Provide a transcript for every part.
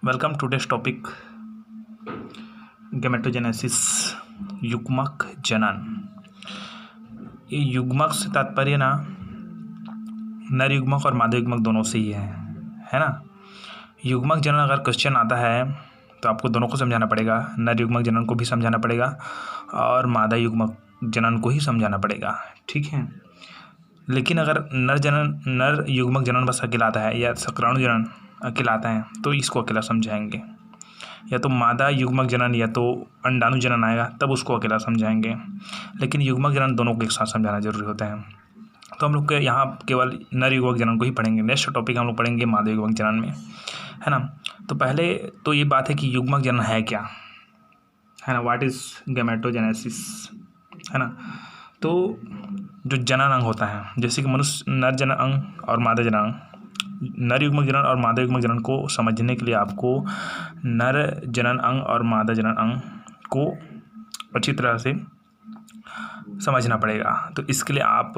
Welcome today's topic gametogenesis युग्मक जनन। ये युग्मक से तात्पर्य ना नर युग्मक और मादा युग्मक दोनों से ही है ना। युग्मक जनन अगर क्वेश्चन आता है तो आपको दोनों को समझाना पड़ेगा, नर युग्मक जनन को भी समझाना पड़ेगा और मादा युग्मक जनन को ही समझाना पड़ेगा, ठीक है। लेकिन अगर नर युग्मक जनन बस अकेला आता है या शुक्राणु जनन अकेला आता है तो इसको अकेला समझाएंगे, या तो मादा युग्मक जनन या तो अंडाणु जनन आएगा तब उसको अकेला समझाएंगे। लेकिन युग्मक जनन दोनों को एक साथ समझाना जरूरी होता है। तो हम लोग यहाँ केवल नर युग्मक जनन को ही पढ़ेंगे। नेक्स्ट टॉपिक हम लोग पढ़ेंगे मादा युग्मक जनन में, है ना। तो पहले तो ये बात है कि युग्मक जनन है क्या, है ना। व्हाट इज़ गैमेटोजेनेसिस, है ना। तो जो जनन अंग होता है, जैसे कि मनुष्य नर जनन अंग और मादा जनन अंग, नर युग्मक जनन और मादा युग्मक जनन को समझने के लिए आपको नर जनन अंग और मादा जनन अंग को अच्छी तरह से समझना पड़ेगा। तो इसके लिए आप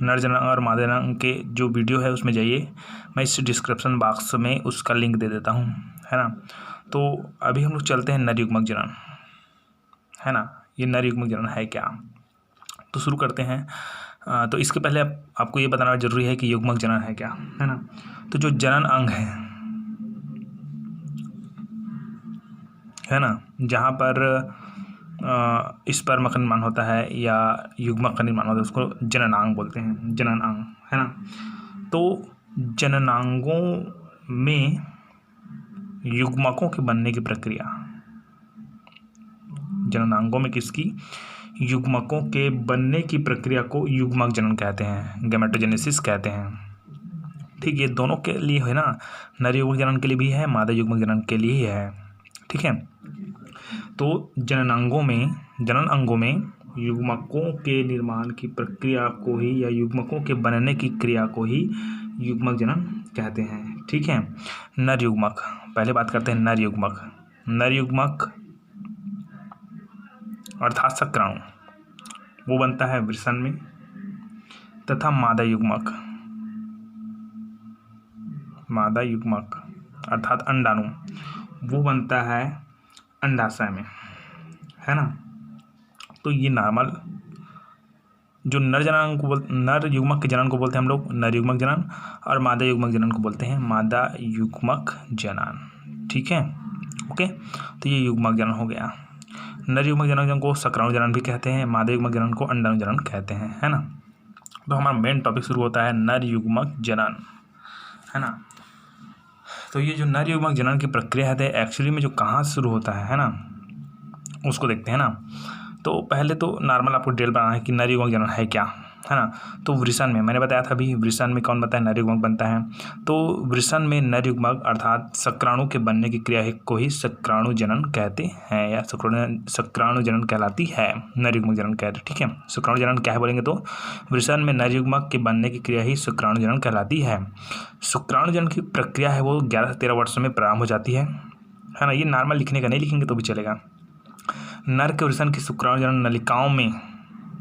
नर जनन अंग और मादा जनन अंग के जो वीडियो है उसमें जाइए, मैं इस डिस्क्रिप्शन बॉक्स में उसका लिंक दे देता हूँ, है ना। तो अभी हम लोग चलते हैं नर युग्मक जनन, है ना। ये नर युग्मक जनन है क्या, तो शुरू करते हैं। तो इसके पहले आपको ये बताना जरूरी है कि युग्मक जनन है क्या, है ना। तो जो जनन अंग है ना, जहाँ पर स्पर्म का निर्माण होता है या युग्मक का निर्माण होता है उसको जननांग बोलते हैं, जनन अंग, है ना। तो जननांगों में युग्मकों के बनने की प्रक्रिया, जननांगों में किसकी, युग्मकों के बनने की प्रक्रिया को युग्मक जनन कहते हैं, गैमेटोजेनेसिस कहते हैं, ठीक। ये दोनों के लिए है ना, नर युग्मक जनन के लिए भी है, मादा युग्मक जनन के लिए ही है, ठीक है। तो जनन अंगों में युग्मकों के निर्माण की प्रक्रिया को ही या युग्मकों के बनने की क्रिया को ही युग्मक जनन कहते हैं, ठीक है। नर युग्मक, पहले बात करते हैं नर युग्मक। नर युग्मक अर्थात शुक्राणु वो बनता है वृषण में, तथा मादा युग्मक अर्थात अंडाणु वो बनता है अंडाशय में, है ना। तो ये नॉर्मल जो नर युग्मक के जनन को बोलते हैं हम लोग नर युग्मक जनन, और मादा युग्मक जनन को बोलते हैं मादा युग्मक जनन, ठीक है, ओके। तो ये युग्मक जनन हो गया। नर युग्मक जनन को शुक्राणु जनन भी कहते हैं, मादा युग्मक जनन को अंडाणु जनन कहते हैं, है ना। तो हमारा मेन टॉपिक शुरू होता है नर युग्मक जनन, है ना। तो ये जो नर युग्मक जनन की प्रक्रिया है एक्चुअली में जो कहाँ से शुरू होता है ना, उसको देखते हैं ना। तो पहले तो नॉर्मल आपको डिटेल बनाना है कि नर युग्मक जनन है क्या, है ना। तो वृषण में मैंने बताया था अभी, वृषण में कौन बनता है, नर युग्मक बनता है। तो वृषण में नर युग्मक अर्थात शुक्राणु के बनने की क्रिया को ही शुक्राणु जनन कहते हैं, या शुक्राणु जनन कहलाती है, नर युग्मक जनन कहते हैं, ठीक है। शुक्राणु जनन क्या है बोलेंगे तो वृषण में नर युग्मक के बनने की क्रिया ही शुक्राणु जनन कहलाती है। शुक्राणु जनन की प्रक्रिया है वो 11 से 13 वर्ष में प्रारंभ हो जाती है ना। ये नॉर्मल लिखने का नहीं लिखेंगे तो भी चलेगा। नर के वृषण की शुक्राणु जनन नलिकाओं में,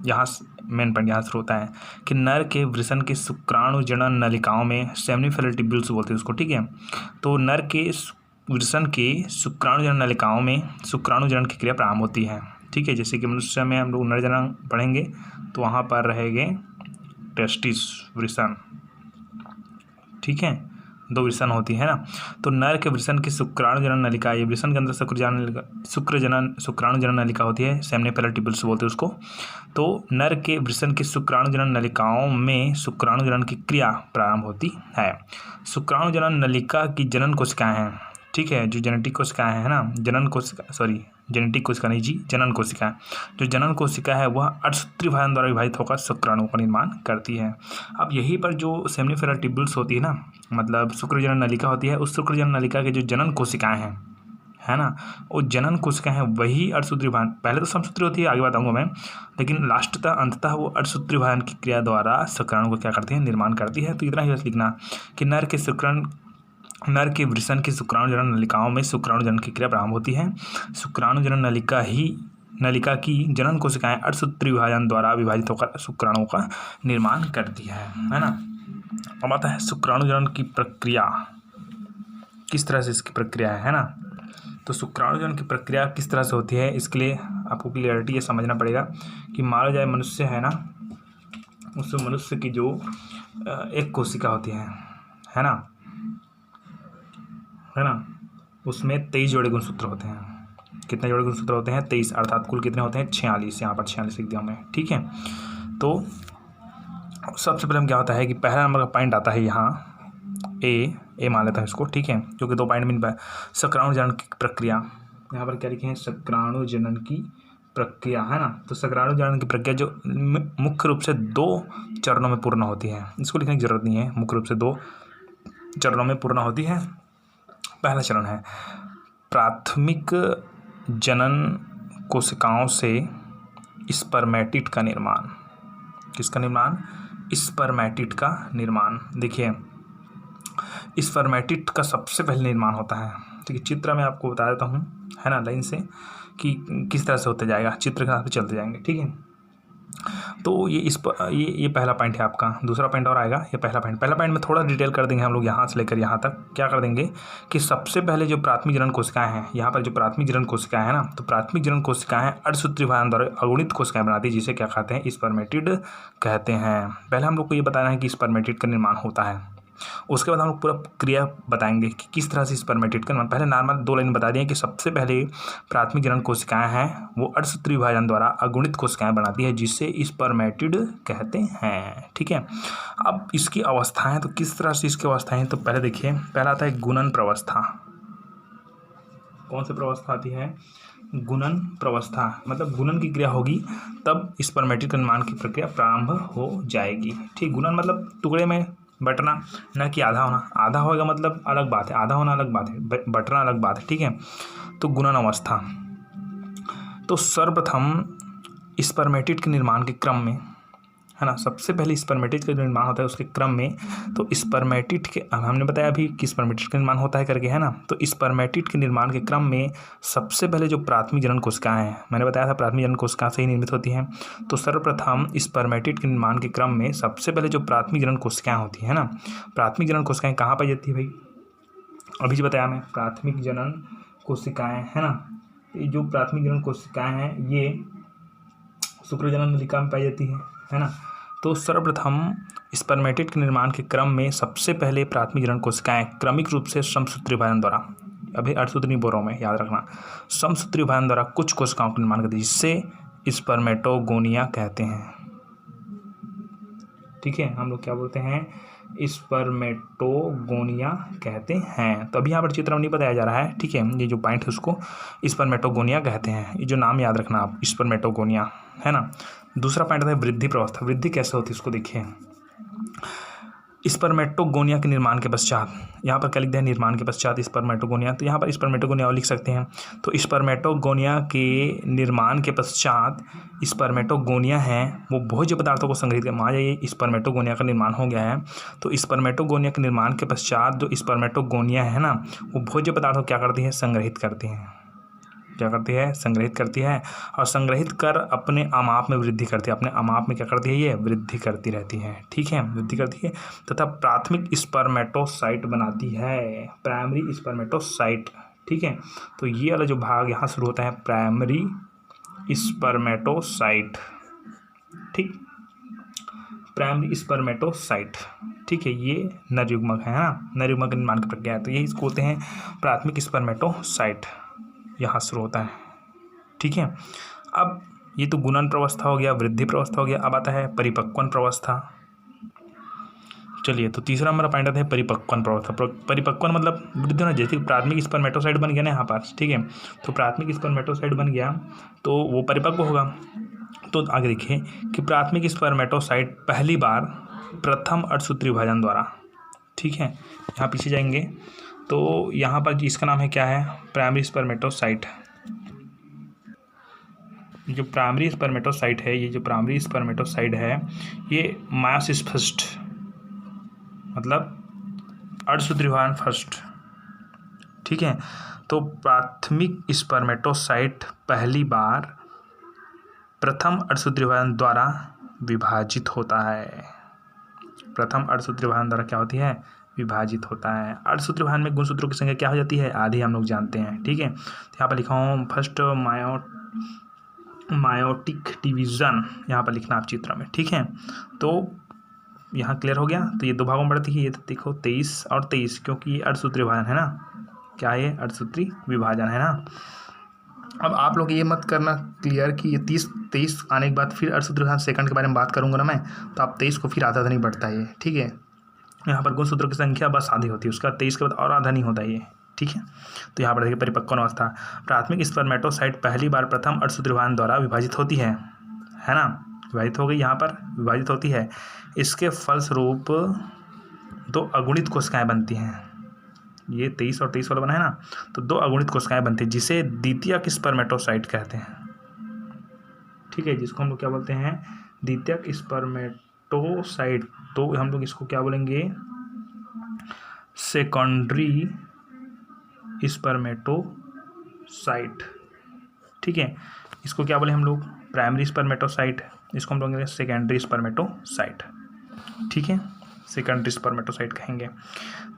यहाँ मेन पॉइंट यहाँ शुरू होता है कि नर के वृषण के शुक्राणु जनन नलिकाओं में सेमिनिफेरल टिब्यूल्स बोलते हैं उसको, ठीक है। तो नर के वृषण के शुक्राणु जनन नलिकाओं में शुक्राणु जनन की क्रिया प्रारंभ होती है, ठीक है। जैसे कि मनुष्य में हम लोग नर जनन पढ़ेंगे तो वहाँ पर रहेंगे टेस्टिस वृषण, ठीक है, 2 वृषण होती है ना। तो नर के वृषण की शुक्राणु जनन नलिका, ये वृषण के अंदर शुक्राणु जनन नलिका होती है, सेमिनिफेरल टिब्यूल्स बोलते हैं उसको। तो नर के वृषण की शुक्राणु जनन नलिकाओं में शुक्राणु जनन की क्रिया प्रारंभ होती है। शुक्राणु जनन नलिका की जनन कोशिकाएं हैं, ठीक है, जो जेनेटिक कोशिकाएं है ना, जेनेटिक कोशिका नहीं जी, जनन कोशिका। जो जनन कोशिका है वह अठसूत्री विभाजन द्वारा विभाजित होकर शुक्राणु का निर्माण करती है। अब यहीं पर जो सेमिनिफेरल टिब्यूल्स होती है ना, मतलब शुक्र जनन नलिका होती है, उस शुक्र जनन नलिका के जो जनन कोशिकाएं हैं, है ना, वो जनन कोशिकाएं हैं वही अठसूत्री विभाजन, पहले तो समसूत्री होती है आगे बताऊंगा मैं, लेकिन लास्टतः अंततः वो अठसूत्री विभाजन की क्रिया द्वारा शुक्राणु को क्या करती है, निर्माण करती है। तो इतना ही बस लिखना कि नर के वृषण की शुक्राणु जनन नलिकाओं में शुक्राणु जनन की क्रिया प्रारंभ होती है। शुक्राणु जनन नलिका की जनन कोशिकाएं अठसूत्री विभाजन द्वारा विभाजित होकर शुक्राणु का निर्माण करती है ना। अब आता है शुक्राणु जनन की प्रक्रिया किस तरह से इसकी प्रक्रिया है ना। तो शुक्राणुजनन की प्रक्रिया किस तरह से होती है, इसके लिए आपको क्लियरिटी ये समझना पड़ेगा कि मान लो जाए मनुष्य है ना, उस मनुष्य की जो एक कोशिका होती है ना, उसमें 23 जोड़े गुणसूत्र होते हैं। कितने जोड़े गुणसूत्र होते हैं? 23, अर्थात कुल कितने होते हैं? 46। यहाँ पर 46 लिख दिया हमने, ठीक है। तो सबसे पहले हम क्या होता है कि पहला नंबर का पॉइंट आता है यहाँ ए मान लेता है इसको, ठीक है, क्योंकि 2 पॉइंट मिल पाए। शुक्राणुजनन की प्रक्रिया, यहाँ पर क्या लिखे हैं? शुक्राणुजनन की प्रक्रिया, है ना। तो शुक्राणुजनन की प्रक्रिया जो मुख्य रूप से 2 चरणों में पूर्ण होती है, इसको लिखने की जरूरत नहीं है, मुख्य रूप से 2 चरणों में पूर्ण होती है। पहला चरण है प्राथमिक जनन कोशिकाओं से स्पर्मेटिड का निर्माण। किसका निर्माण? स्पर्मेटिड का निर्माण। देखिए स्पर्मेटिड का सबसे पहले निर्माण होता है, ठीक है। चित्र में आपको बता देता हूँ, है ना, लाइन से कि किस तरह से होते जाएगा, चित्र के साथ चलते जाएंगे, ठीक है। तो ये पहला पॉइंट है आपका। दूसरा पॉइंट और आएगा, ये पहला पॉइंट में थोड़ा डिटेल कर देंगे हम लोग, यहाँ से लेकर यहाँ तक क्या कर देंगे कि सबसे पहले जो प्राथमिक जनन कोशिकाएं हैं, यहाँ पर जो प्राथमिक जनन कोशिकाएं हैं ना, तो प्राथमिक जनन कोशिकाएं अर्धसूत्री भाजन द्वारा अगुणित कोशिकाएं बनाती है, जिसे क्या कहते हैं? स्पर्मेटिड कहते हैं। पहले हम लोग को ये बताना है कि स्पर्मेटिड का निर्माण होता है, उसके बाद हम लोग पूरा क्रिया बताएंगे कि किस तरह से स्पर्मेटिड का निर्माण। पहले नॉर्मल 2 लाइन बता दिए कि सबसे पहले प्राथमिक जनन कोशिकाएं हैं वो अर्धसूत्री विभाजन द्वारा अगुणित कोशिकाएं बनाती है, जिसे स्पर्मेटिड कहते हैं, ठीक है। अब इसकी अवस्थाएं, तो किस तरह से इसकी अवस्थाएं, तो पहले देखिए, पहला आता है गुणन प्रवस्था। कौन सी प्रवस्था आती है? गुणन प्रवस्था, मतलब गुणन की क्रिया होगी तब स्पर्मेटिड का निर्माण की प्रक्रिया प्रारंभ हो जाएगी, ठीक। गुणन मतलब टुकड़े में बटना, न कि आधा होना। आधा होगा मतलब अलग बात है, आधा होना अलग बात है, बटना अलग बात है, ठीक है। तो गुणन अवस्था, तो सर्वप्रथम स्पर्मेटिड के निर्माण के क्रम में, है ना, सबसे पहले स्पर्मेटिड का निर्माण होता है उसके क्रम में। तो स्पर्मेटिड के, हमने बताया अभी कि स्पर्मेटिड का निर्माण होता है करके, है ना। तो स्पर्मेटिड के निर्माण के क्रम में सबसे पहले जो प्राथमिक जनन कोशिकाएं हैं, मैंने बताया था प्राथमिक जनन कोशिकाएं से ही निर्मित होती हैं। तो सर्वप्रथम स्पर्मेटिड के निर्माण के क्रम में सबसे पहले जो प्राथमिक जनन कोशिकाएं होती हैं ना, प्राथमिक जनन कोशिकाएं कहाँ पाई जाती है भाई? अभी जो बताया मैं, प्राथमिक जनन कोशिकाएं, है ना, ये जो प्राथमिक जनन कोशिकाएं हैं ये शुक्रजनन नलिका में पाई जाती है ना। तो सर्वप्रथम स्पर्मेटिड के निर्माण के क्रम में सबसे पहले प्राथमिक जनन कोशिकाएं क्रमिक रूप से समसूत्री विभाजन द्वारा, अभी अर्धसूत्री नहीं बोल रहा हूं मैं, याद रखना, समसूत्री विभाजन द्वारा कुछ कोशिकाओं का निर्माण करती है, जिससे स्पर्मेटोगोनिया कहते हैं, ठीक है। हम लोग क्या बोलते हैं? स्पर्मेटोगोनिया कहते हैं। तो अभी यहाँ पर चित्र में नहीं बताया जा रहा है, ठीक है, ये जो पॉइंट है उसको स्पर्मेटोगोनिया कहते हैं, ये जो नाम याद रखना आप, स्पर्मेटोगोनिया, है ना। दूसरा पॉइंट है वृद्धि प्रवस्था। वृद्धि कैसे होती है उसको देखिए। स्पर्मेटोगोनिया के निर्माण के पश्चात, यहाँ पर क्या लिख दिया? निर्माण के पश्चात स्पर्मेटोगोनिया, तो यहाँ पर स्पर्मेटोगोनिया और लिख सकते हैं। तो स्पर्मेटोगोनिया के निर्माण के पश्चात स्पर्मेटोगोनिया है वो भोज्य पदार्थों को संग्रहित कर, मान जाइए स्पर्मेटोगोनिया का निर्माण हो गया है, तो स्पर्मेटोगोनिया के निर्माण के पश्चात जो स्पर्मेटोगोनिया है ना, वो भोज्य पदार्थों क्या करती है? संग्रहित करती हैं। क्या करती है? संग्रहित करती है, और संग्रहित कर अपने अमाप में वृद्धि करती है। अपने अमाप में क्या करती है? ये वृद्धि करती रहती है, ठीक है, वृद्धि करती है, तथा प्राथमिक स्पर्मेटोसाइट बनाती है, प्राइमरी स्पर्मेटोसाइट, ठीक है। तो ये वाला जो भाग यहाँ शुरू होता है प्राइमरी स्पर्मेटोसाइट, ठीक, प्राइमरी स्पर्मेटोसाइट, ठीक है, ये नर युग्मक है ना, नर युग्मक के निर्माण की प्रक्रिया है। तो ये इसको बोलते हैं प्राथमिक स्पर्मेटोसाइट, यहाँ शुरू होता है, ठीक है। अब ये तो गुणन प्रवस्था हो गया, वृद्धि प्रवस्था हो गया, अब आता है परिपक्वन प्रवस्था। चलिए, तो तीसरा हमारा पॉइंट आता है परिपक्वन प्रवस्था। परिपक्वन मतलब वृद्धि होना, जैसे प्राथमिक स्पर्मेटोसाइट बन गया ना यहाँ पर, ठीक है, तो प्राथमिक स्पर्मेटोसाइट बन गया तो वो परिपक्व होगा। तो आगे देखिए कि प्राथमिक स्पर्मेटोसाइट पहली बार प्रथम अर्धसूत्री विभाजन द्वारा, ठीक है, यहाँ पीछे जाएंगे तो यहाँ पर इसका नाम है क्या है? Primary spermatocyte. जो प्राइमरी स्पर्मेटोसाइट है, ये जो प्राइमरी स्पर्मेटोसाइट है, ये मायोसिस फर्स्ट, मतलब अर्धसूत्री विभाजन फर्स्ट, ठीक है। तो प्राथमिक स्पर्मेटोसाइट पहली बार प्रथम अर्धसूत्री विभाजन द्वारा विभाजित होता है। प्रथम अर्धसूत्री विभाजन द्वारा क्या होती है? विभाजित होता है। अर्धसूत्री विभाजन में गुणसूत्रों की संख्या क्या हो जाती है, आधी, हम लोग जानते हैं। ठीक है, तो यहाँ पर लिखा हूँ फर्स्ट मायोटिक डिवीजन, यहाँ पर लिखना आप चित्र में। ठीक है, तो यहाँ क्लियर हो गया। तो ये दो भागों में बढ़ती है, ये तो देखो 23 और 23, क्योंकि ये अर्धसूत्री विभाजन है ना। क्या है, अर्धसूत्री विभाजन है ना। अब आप लोग ये मत करना क्लियर कि ये 23 आने के बाद फिर अर्धसूत्री विभाजन सेकंड के बारे में बात करूंगा ना मैं, तो आप 23 को फिर आधा नहीं बढ़ता है ये। ठीक है, यहाँ पर गुणसूत्रों की संख्या बस आधी होती है, उसका 23 के बाद और आधा नहीं होता ये। ठीक है, तो यहाँ पर देखिए परिपक्व अवस्था, प्राथमिक स्पर्मेटोसाइट पहली बार प्रथम अर्धसूत्री विभाजन द्वारा विभाजित होती है ना, विभाजित हो गई, यहाँ पर विभाजित होती है। इसके फलस्वरूप दो अगुणित कोशिकाएं बनती हैं। ये 23 और 23 वाला बना है ना, तो दो अगुणित कोशिकाएं बनती हैं जिसे द्वितीयक स्पर्मेटोसाइट कहते हैं। ठीक है, जिसको हम लोग क्या बोलते हैं, द्वितीयक स्पर्मेटोसाइट। तो हम लोग इसको क्या बोलेंगे, सेकेंडरी स्पर्मेटोसाइट। ठीक है, इसको क्या बोले हम लोग, प्राइमरी स्पर्मेटोसाइट, इसको हम बोलेंगे सेकेंडरी स्पर्मेटोसाइट। ठीक है, सेकेंडरी स्पर्मेटोसाइट कहेंगे।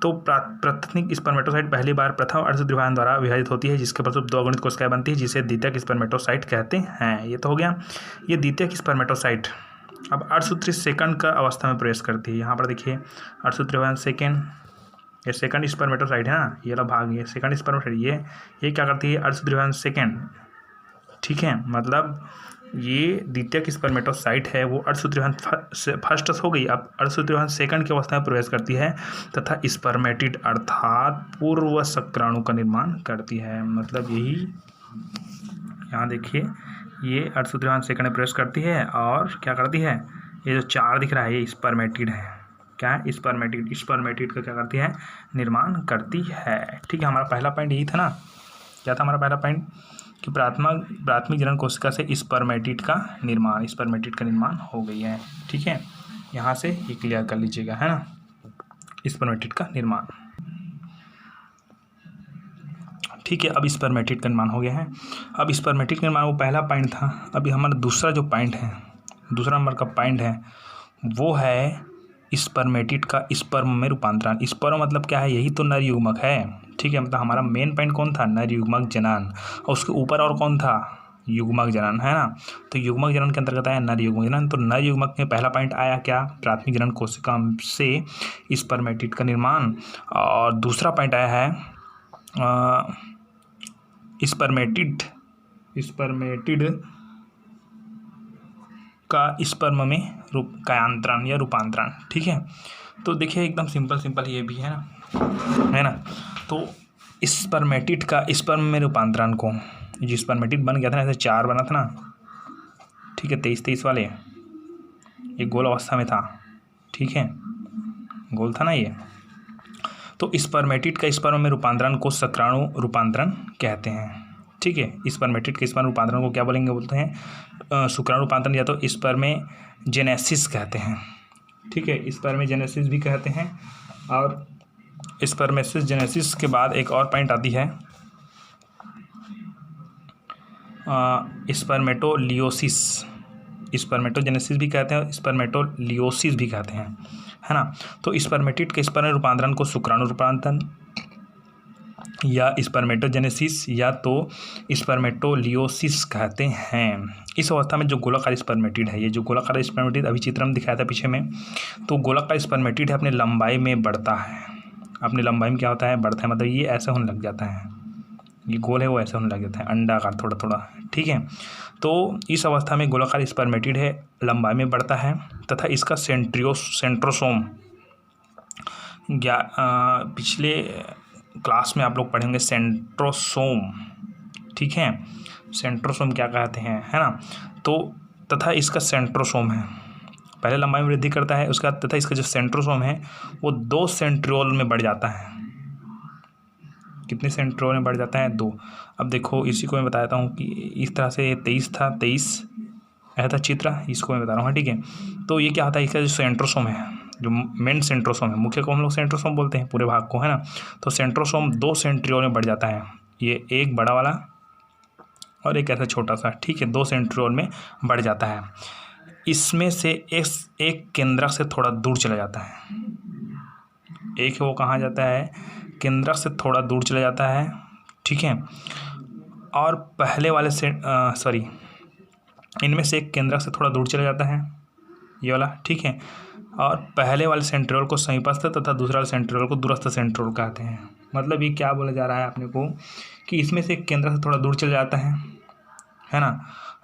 तो प्राथमिक स्पर्मेटोसाइट पहली बार प्रथम अर्धसूत्री विभाजन द्वारा विभाजित होती है, जिसके फलस्वरूप दो अगुणित कोशिकाएं बनती है जिसे द्वितीयक स्पर्मेटोसाइट कहते हैं। ये तो हो गया, ये द्वितीयक स्पर्मेटोसाइट अब अर्धसूत्री सेकंड का अवस्था में प्रवेश करती है। यहाँ पर देखिए अर्धसूत्री विभाजन सेकेंड, ये सेकंड स्पर्मेटोसाइट है ना, ये वाला भाग, ये सेकंड स्पर्मेटोसाइट, ये क्या करती है, अर्धसूत्री विभाजन सेकेंड। ठीक है, मतलब ये द्वितीयक स्पर्मेटोसाइट है, वो अर्धसूत्री विभाजन फर्स्ट हो गई, अब अर्धसूत्री विभाजन सेकंड की अवस्था में प्रवेश करती है तथा स्पर्मेटिड अर्थात पूर्व शुक्राणु का निर्माण करती है। मतलब यही यहाँ देखिए, ये अर्धसूत्री विभाजन सेकंड में प्रवेश करती है और क्या करती है, ये जो चार दिख रहा है ये स्पर्मेटिड है। क्या है, स्पर्मेटिड का क्या करती है, निर्माण करती है। ठीक है, हमारा पहला पॉइंट यही था ना, क्या था हमारा पहला पॉइंट, कि प्राथमिक जनन कोशिका से स्पर्मेटिड का निर्माण हो गई है। ठीक है, यहाँ से ये क्लियर कर लीजिएगा, है ना, स्पर्मेटिड का निर्माण। ठीक है, अब स्पर्मेटिड का निर्माण हो गया है। अब स्पर्मेटिड का निर्माण वो पहला पॉइंट था। अभी हमारा दूसरा जो पॉइंट है, दूसरा नंबर का पॉइंट है, वो है स्पर्मेटिड का स्पर्म में रूपांतरण। स्पर्म मतलब क्या है, यही तो नर युग्मक है। ठीक है, मतलब हमारा मेन पॉइंट कौन था, नर युग्मक जनन, और उसके ऊपर और कौन था, युग्मक जनन, है ना। तो युग्मक जनन के अंतर्गत आया नर युग्मक जनन। तो नर युग्मक में पहला पॉइंट आया क्या, प्राथमिक जनन कोशिका से स्पर्मेटिड का निर्माण, और दूसरा पॉइंट आया है स्पर्मेटिड का स्पर्म में कायांतरण या रूपांतरण। ठीक है, तो देखिए एकदम सिंपल ये भी है ना, तो स्पर्मेटिड का स्पर्म में रूपांतरण को, जो स्पर्मेटिड बन गया था ना, ऐसे चार बना था ना। ठीक है, 23 वाले, ये गोल अवस्था में था। ठीक है, गोल था ना ये। तो स्पर्मेटिड का स्पर्म में रूपांतरण को शुक्राणु रूपांतरण कहते हैं। ठीक है, स्पर्मेटिड के स्पर्म रूपांतरण को क्या बोलेंगे, बोलते हैं शुक्राणु रूपांतरण, या तो स्पर्मेजेनेसिस कहते हैं। ठीक है, स्पर्मेजेनेसिस भी कहते हैं। और स्पर्मेजेनेसिस के बाद एक और पॉइंट आती है स्पर्मेटोलियोसिस। स्पर्मेटोजेनेसिस भी कहते हैं, स्पर्मेटोलियोसिस भी कहते हैं, है ना। तो स्पर्मेटिड के स्पर्म रूपांतरण को शुक्राणु रूपांतरण या स्पर्मेटोजेनेसिस या तो स्पर्मेटोलियोसिस कहते हैं। इस अवस्था में जो गोलाकार स्पर्मेटिड है, ये जो गोलाकार स्पर्मेटिड अभी चित्र में दिखाया था पीछे में, तो गोलाकार स्पर्मेटिड है, अपने लंबाई में बढ़ता है। अपनी लंबाई में क्या होता है, बढ़ता है, मतलब ये ऐसा होने लग जाता है, ये गोल है वो ऐसा होने लग जाता है, अंडाकार थोड़ा थोड़ा। ठीक है, तो इस अवस्था में गोलाकार स्पर्मेटिड है, लंबाई में बढ़ता है तथा इसका सेंट्रोसोम, पिछले क्लास में आप लोग पढ़ेंगे सेंट्रोसोम। ठीक है, सेंट्रोसोम क्या कहते हैं, है ना। तो तथा इसका सेंट्रोसोम है, पहले लंबाई में वृद्धि करता है उसका, तथा इसका जो सेंट्रोसोम है वो 2 सेंट्रियोल में बढ़ जाता है। कितने सेंट्रियोल में बढ़ जाता है, 2। अब देखो इसी को मैं बताता हूँ कि इस तरह से 23 था, 23 ऐसा था चित्र, इसको मैं बता रहा हूँ। ठीक है, तो ये क्या होता है, इसका जो सेंट्रोसोम है, जो मेन सेंट्रोसोम है, मुख्य को हम लोग सेंट्रोसोम बोलते हैं पूरे भाग को, है ना। तो सेंट्रोसोम 2 सेंट्रियोल में बढ़ जाता है, ये एक बड़ा वाला और एक ऐसा छोटा सा। ठीक है, 2 सेंट्रियोल में बढ़ जाता है। इसमें से एक केंद्रक से थोड़ा दूर चला जाता है, एक है वो कहाँ जाता है, केंद्रक से थोड़ा दूर चला जाता है, ठीक है। और पहले वाले से इनमें से एक केंद्रक से थोड़ा दूर चला जाता है, ये वाला, ठीक है। और पहले वाले सेंट्रियोल को समीपस्थ तथा दूसरा वाले सेंट्रियोल को दूरस्थ सेंट्रियोल कहते हैं। मतलब ये क्या बोला जा रहा है अपने को कि इसमें से एक केंद्रक से थोड़ा दूर चला जाता है ना।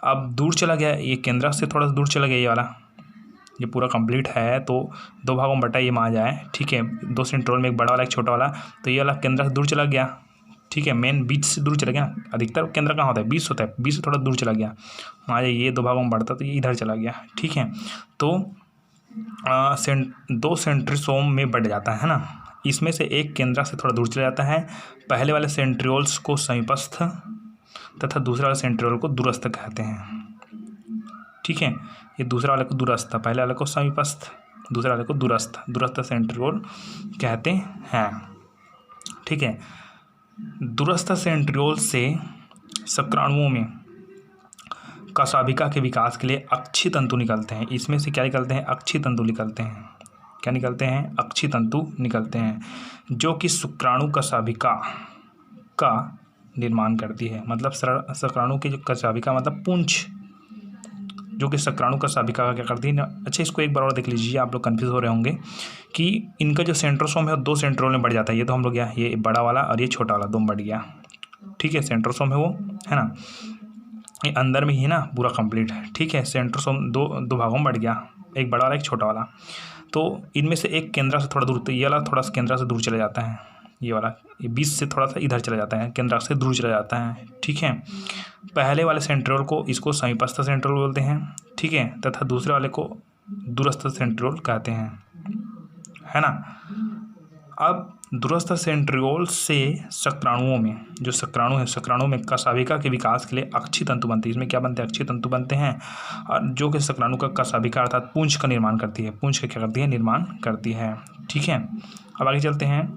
अब दूर चला गया, ये केंद्रक से थोड़ा सा दूर चला गया, ये वाला, ये पूरा कंप्लीट है तो 2 भागों में बटा ये में आ जाए, ठीक है। 2 सेंट्रियोल में एक बड़ा वाला एक छोटा वाला, तो ये वाला केंद्रक से दूर चला गया, ठीक है। मेन बीच से दूर चला गया, अधिकतर केंद्र कहाँ होता है, बीच होता है, बीच से थोड़ा दूर चला गया, मान लीजिए ये 2 भागों में बढ़ता तो ये इधर चला गया, ठीक है। तो 2 सेंट्रियोल में बढ़ जाता है ना। इसमें से एक केंद्र से थोड़ा दूर चला जाता है, पहले वाले सेंट्रियोल्स को समीपस्थ तथा दूसरे वाले सेंट्रियोल को दूरस्थ कहते हैं, ठीक है। ये दूसरा वाले को दूरस्थ, पहले वाले को समीपस्थ, दूसरे वाले को दूरस्थ सेंट्रियोल कहते हैं, ठीक है। दूरस्थ सेंट्रियोल से शुक्राणुओं में कशाभिका के विकास के लिए अक्षी तंतु निकलते हैं। इसमें से क्या निकलते हैं, अक्षी तंतु निकलते हैं। क्या निकलते हैं, अक्षी तंतु निकलते हैं, जो कि शुक्राणु कशाभिका का निर्माण करती है। मतलब शुक्राणु की जो कशाभिका मतलब पूंछ, जो कि शुक्राणु कशाभिका का क्या करती है। अच्छा, इसको एक बार और देख लीजिए, आप लोग कंफ्यूज हो रहे होंगे कि इनका जो सेंट्रोसोम है वो 2 सेंट्रियोल में बढ़ जाता है। ये तो हम लोग गया, ये बड़ा वाला और ये छोटा वाला 2 में बढ़ गया, ठीक है। सेंट्रोसोम है वो, है ना, ये अंदर में ही है ना, पूरा कंप्लीट है, ठीक है। सेंट्रोसोम 2 भागों में बढ़ गया, एक बड़ा वाला एक छोटा वाला। तो इनमें से एक केंद्र से थोड़ा दूर, तो ये वाला थोड़ा सा केंद्र से दूर चला जाता है, ये वाला, ये बीच से थोड़ा सा इधर चला जाता है, केंद्र से दूर चला जाता है, ठीक है। पहले वाले सेंट्रियोल को इसको समीपस्थ सेंट्रियोल बोलते हैं, ठीक है, तथा दूसरे वाले को दूरस्थ सेंट्रियोल कहते हैं, है ना। अब दूरस्थ सेंट्रियोल से शुक्राणुओं में, जो शुक्राणु है, शुक्राणु में कशाभिका के विकास के लिए अक्षी तंतु बनती है। इसमें क्या बनते हैं, अक्षी तंतु बनते हैं, और जो कि शुक्राणु का कशाभिका अर्थात पूंछ का निर्माण करती है, पूंछ का क्या करती है, निर्माण करती है, ठीक है। अब आगे चलते हैं।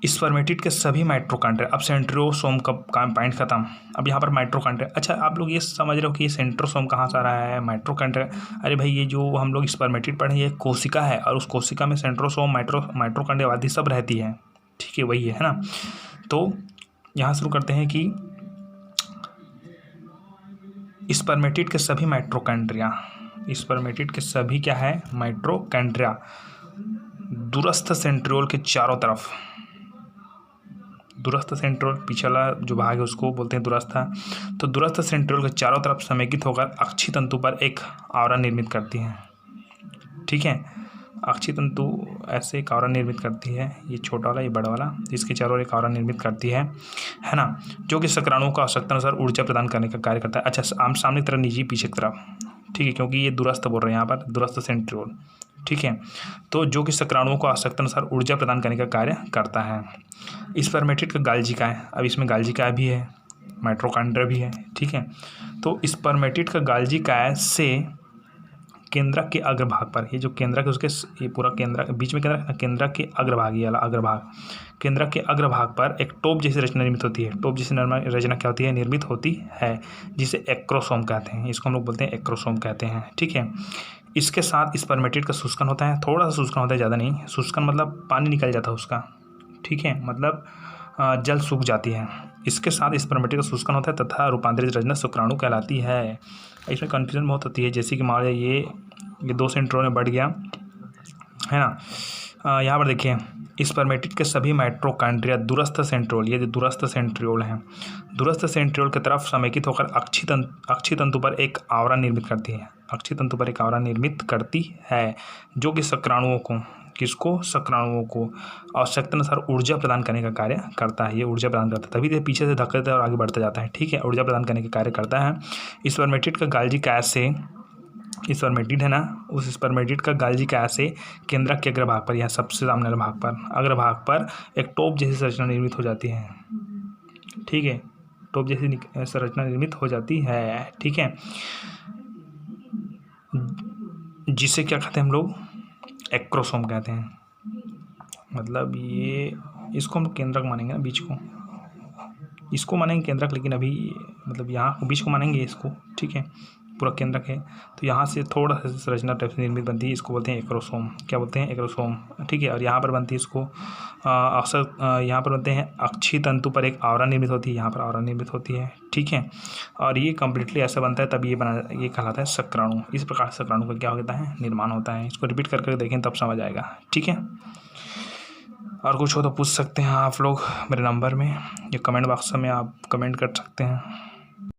स्पर्मेटिड के सभी माइटोकॉन्ड्रिया, अब सेंट्रियोसोम का काम पॉइंट खत्म। अब यहाँ पर माइटोकॉन्ड्रिया, अच्छा आप लोग ये समझ रहे हो कि ये सेंट्रोसोम कहाँ से आ रहा है, माइटोकॉन्ड्रिया। अरे भाई, ये जो हम लोग स्पर्मेटिड पढ़े, ये कोशिका है, और उस कोशिका में सेंट्रोसोम, माइटोकॉन्ड्रिया आदि सब रहती है, ठीक है, वही है ना। तो यहाँ शुरू करते हैं कि स्पर्मेटिड के सभी माइटोकॉन्ड्रिया, स्पर्मेटिड के सभी क्या है, माइटोकॉन्ड्रिया दूरस्थ सेंट्रियोल के चारों तरफ, दूरस्थ सेंट्रियोल पिछला जो भाग है उसको बोलते हैं दूरस्थ। तो दूरस्थ सेंट्रियोल के चारों तरफ समेकित होकर अक्षी तंतु पर एक आवरण निर्मित करती हैं, ठीक है। अक्षी तंतु ऐसे एक आवरण निर्मित करती है, ये छोटा वाला, ये बड़ा वाला, इसके चारों ओर एक आवरण निर्मित करती है ना, जो कि शुक्राणुओं को आवश्यकता अनुसार ऊर्जा प्रदान करने का कार्य करता है। अच्छा, आम सामने की तरफ, नीचे पीछे की तरफ, ठीक है, क्योंकि ये दूरस्थ बोल रहे हैं यहाँ पर, दूरस्थ सेंट्रियोल, ठीक है। तो जो कि शुक्राणुओं को आवश्यकता अनुसार ऊर्जा प्रदान करने का कार्य करता है। स्पर्मेटिड का गाल्जिका है, अब इसमें गाल्जिका भी है, माइटोकॉन्ड्रिया भी है, ठीक है। तो स्पर्मेटिड का गाल्जिका से केंद्रक के अग्रभाग पर, ये जो केंद्रक है उसके, ये पूरा केंद्रक बीच में केंद्रक के अग्रभाग, ये वाला अग्रभाग, केंद्रक के अग्रभाग पर एक टोप जैसी रचना निर्मित होती है। टोप जैसी रचना क्या होती है, निर्मित होती है, जिसे एक्रोसोम कहते हैं। इसको हम लोग बोलते हैं एक्रोसोम कहते हैं, ठीक है। इसके साथ स्पर्मेटिड का शुष्कन होता है, थोड़ा सा शुष्कन होता है, ज़्यादा नहीं। शुष्कन मतलब पानी निकल जाता है उसका, ठीक है, मतलब जल सूख जाती है। इसके साथ स्पर्मेटिड का शुष्कन होता है तथा रूपांतरित रचना शुक्राणु कहलाती है। इसमें कन्फ्यूजन बहुत होती है, जैसे कि मान लीजिए ये 2 सेंट्रियोल में बढ़ गया, है ना। यहाँ पर देखिए, स्पर्मेटिड के सभी माइटोकॉन्ड्रिया दूरस्थ सेंट्रियोल, ये जो दूरस्थ सेंट्रियोल हैं, दूरस्थ सेंट्रियोल की तरफ समेकित होकर अक्षी तंतु पर एक आवरण निर्मित करती है, अक्षी तंतु पर एक आवरण निर्मित करती है, जो कि शुक्राणुओं को, किसको, शुक्राणुओं को आवश्यकता अनुसार ऊर्जा प्रदान करने का कार्य करता है। ये ऊर्जा प्रदान करता है, तभी तो पीछे से धक्का देता है और आगे बढ़ता जाता है, ठीक है, ऊर्जा प्रदान करने का कार्य करता है। स्पर्मेटिड का गाल्जिका से, स्पर्मेटिड है ना, उस स्पर्मेटिड का गाल्जिका से केंद्रक के अग्रभाग पर, यहाँ सबसे सामने वाले भाग पर, अग्रभाग पर एक टोप जैसी संरचना निर्मित हो जाती है, ठीक है, टोप जैसी संरचना निर्मित हो जाती है, ठीक है, जिसे क्या कहते हैं हम लोग, एक्रोसोम कहते हैं। मतलब ये, इसको हम केंद्रक मानेंगे ना, बीच को, इसको मानेंगे केंद्रक, लेकिन अभी मतलब यहाँ बीच को मानेंगे इसको, ठीक है, पूरा केंद्रक है। तो यहाँ से थोड़ा सा संरचना टाइप से निर्मित बनती है, इसको बोलते हैं एक्रोसोम। क्या बोलते हैं? एक्रोसोम, ठीक है। और यहाँ पर बनती है इसको अक्सर यहाँ पर बनते हैं अक्षीय तंतु पर एक आवरण निर्मित होती है, यहाँ पर आवरण निर्मित होती है, ठीक है। और ये कम्प्लीटली ऐसा बनता है तब ये कहलाता है शुक्राणु। इस प्रकार शुक्राणु का क्या होता है? निर्माण होता है। इसको रिपीट करके देखें तब समझ आएगा, ठीक है। और कुछ हो तो पूछ सकते हैं आप लोग मेरे नंबर में या कमेंट बॉक्स में आप कमेंट कर सकते हैं।